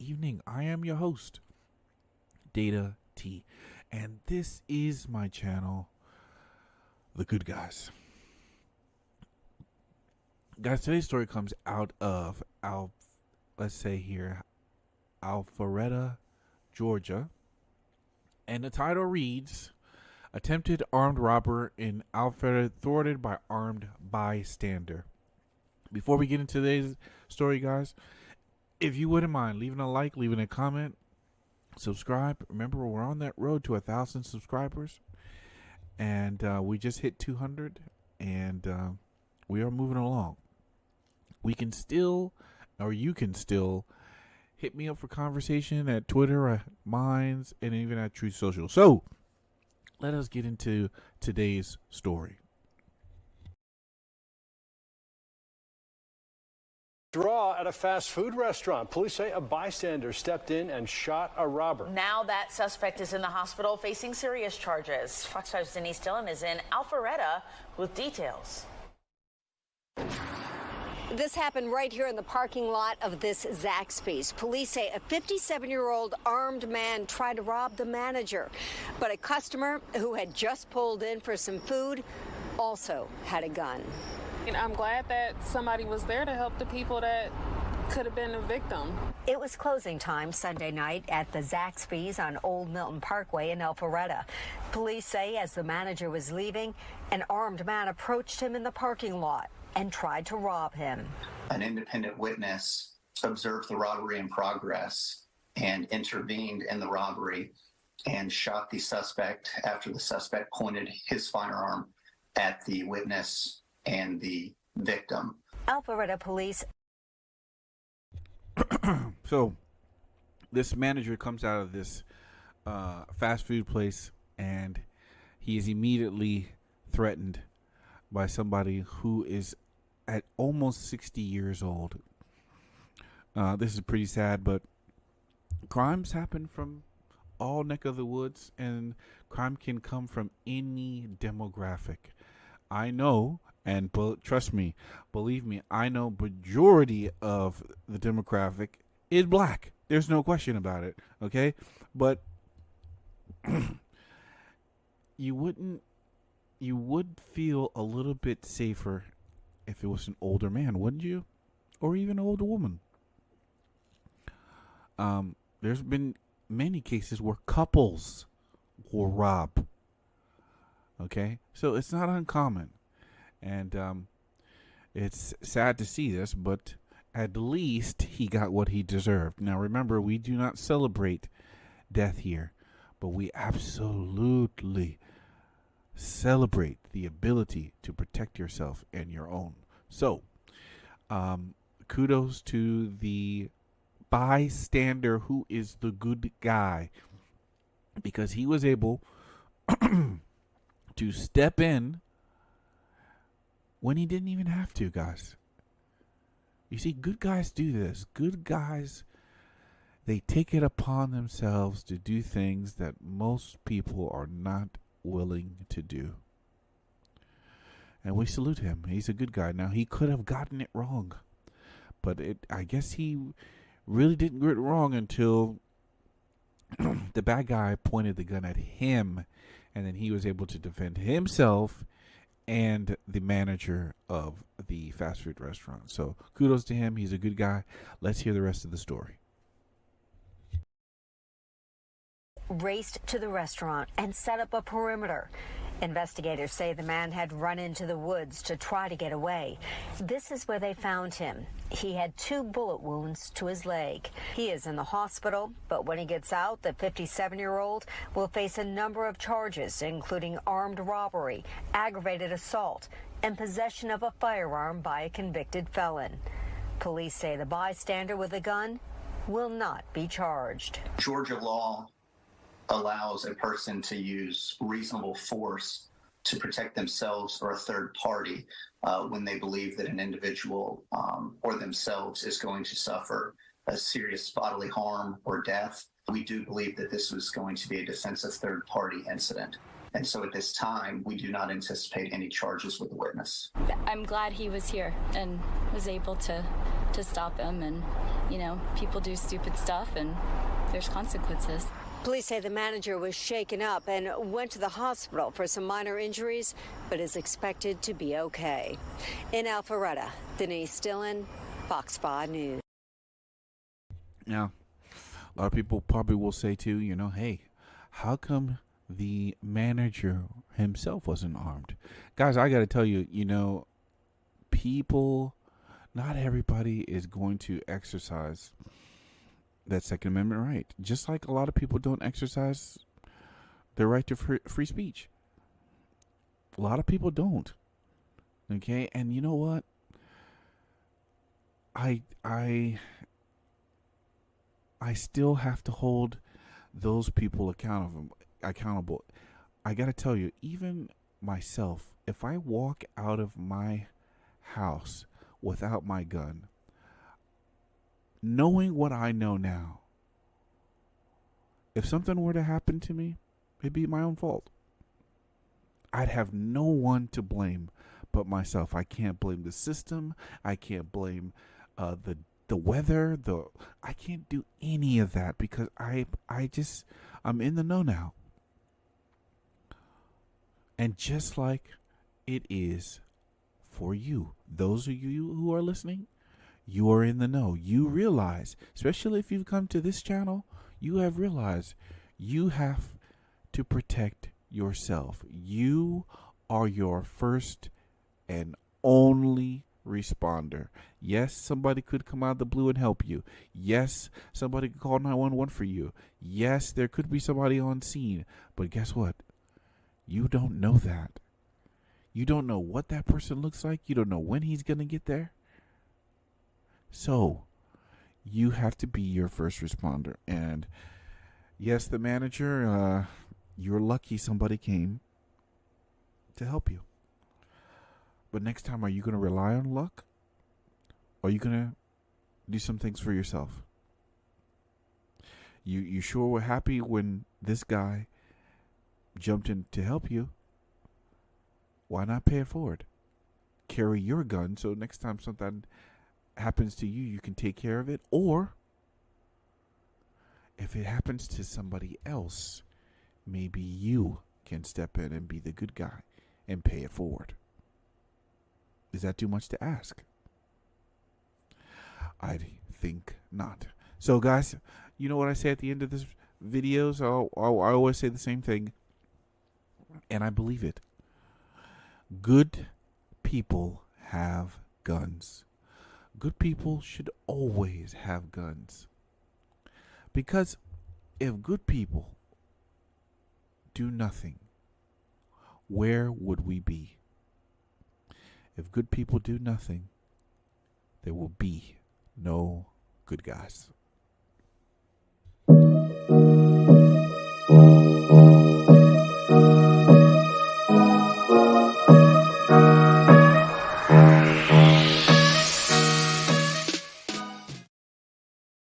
evening. I am your host, Data T, and this is my channel, The Good Guys. Guys, today's story comes out of Alpharetta, Georgia, and the title reads, Attempted Armed Robber in Alpharetta Thwarted by Armed Bystander. Before we get into today's story, guys, if you wouldn't mind leaving a like, leaving a comment, subscribe. Remember, we're on that road to 1,000 subscribers, and we just hit 200, and we are moving along. We can still, or you can still, hit me up for conversation at Twitter, at Minds, and even at TruthSocial. So, let us get into today's story. Draw at a fast food restaurant. Police say a bystander stepped in and shot a robber. Now that suspect is in the hospital facing serious charges. Fox 5's Denise Dillon is in Alpharetta with details. This happened right here in the parking lot of this Zaxby's. Police say a 57-year-old armed man tried to rob the manager, but a customer who had just pulled in for some food also had a gun. And I'm glad that somebody was there to help the people that could have been a victim. It was closing time Sunday night at the Zaxby's on Old Milton Parkway in Alpharetta. Police say as the manager was leaving, an armed man approached him in the parking lot and tried to rob him. An independent witness observed the robbery in progress and intervened in the robbery and shot the suspect after the suspect pointed his firearm at the witness and the victim. Alpharetta police. So, this manager comes out of this fast food place, and he is immediately threatened by somebody who is at almost 60 years old. This is pretty sad, but crimes happen from all neck of the woods, and crime can come from any demographic. I know, and trust me, believe me, I know majority of the demographic is black. There's no question about it, okay? But you would feel a little bit safer if it was an older man, wouldn't you? Or even an older woman. There's been many cases where couples will rob. Okay? So it's not uncommon. And it's sad to see this, but at least he got what he deserved. Now remember, we do not celebrate death here, but we absolutely celebrate the ability to protect yourself and your own. So, kudos to the bystander who is the good guy, because he was able to step in when he didn't even have to, guys. You see, good guys do this. Good guys, they take it upon themselves to do things that most people are not willing to do. And we salute him. He's a good guy. Now, he could have gotten it wrong, but I guess he really didn't get it wrong until the bad guy pointed the gun at him, and then he was able to defend himself and the manager of the fast food restaurant. So kudos to him. He's a good guy. Let's hear the rest of the story. Raced to the restaurant and set up a perimeter. Investigators say the man had run into the woods to try to get away. This is where they found him. He had 2 bullet wounds to his leg. He is in the hospital, but when he gets out, the 57-year-old will face a number of charges, including armed robbery, aggravated assault, and possession of a firearm by a convicted felon. Police say the bystander with a gun will not be charged. Georgia law allows a person to use reasonable force to protect themselves or a third party when they believe that an individual or themselves is going to suffer a serious bodily harm or death. We do believe that this was going to be a defensive third party incident. And so at this time, we do not anticipate any charges with the witness. I'm glad he was here and was able to stop him and People do stupid stuff and there's consequences. Police say the manager was shaken up and went to the hospital for some minor injuries, but is expected to be okay. In Alpharetta, Denise Dillon, Fox 5 News. Now, a lot of people probably will say too, hey, how come the manager himself wasn't armed? Guys, I got to tell you, people, not everybody is going to exercise that Second Amendment right. Just like a lot of people don't exercise their right to free speech. A lot of people don't. Okay, and you know what? I still have to hold those people accountable. I got to tell you, even myself, if I walk out of my house without my gun, knowing what I know now, if something were to happen to me, it'd be my own fault. I'd have no one to blame but myself. I can't blame the system. I can't blame the weather. I can't do any of that because I'm in the know now. And just like it is for you, those of you who are listening, you are in the know. You realize, especially if you've come to this channel, you have realized you have to protect yourself. You are your first and only responder. Yes, somebody could come out of the blue and help you. Yes, somebody could call 911 for you. Yes, there could be somebody on scene. But guess what? You don't know that. You don't know what that person looks like. You don't know when he's going to get there. So, you have to be your first responder. And yes, the manager, you're lucky somebody came to help you. But next time, are you going to rely on luck? Or are you going to do some things for yourself? You sure were happy when this guy jumped in to help you. Why not pay it forward? Carry your gun so next time something happens to you, you can take care of it. Or if it happens to somebody else, maybe you can step in and be the good guy and pay it forward. Is that too much to ask? I think not. So guys, you know what I say at the end of this videos? I always say the same thing, and I believe it. Good people have guns. Good people should always have guns. Because if good people do nothing, where would we be? If good people do nothing, there will be no good guys.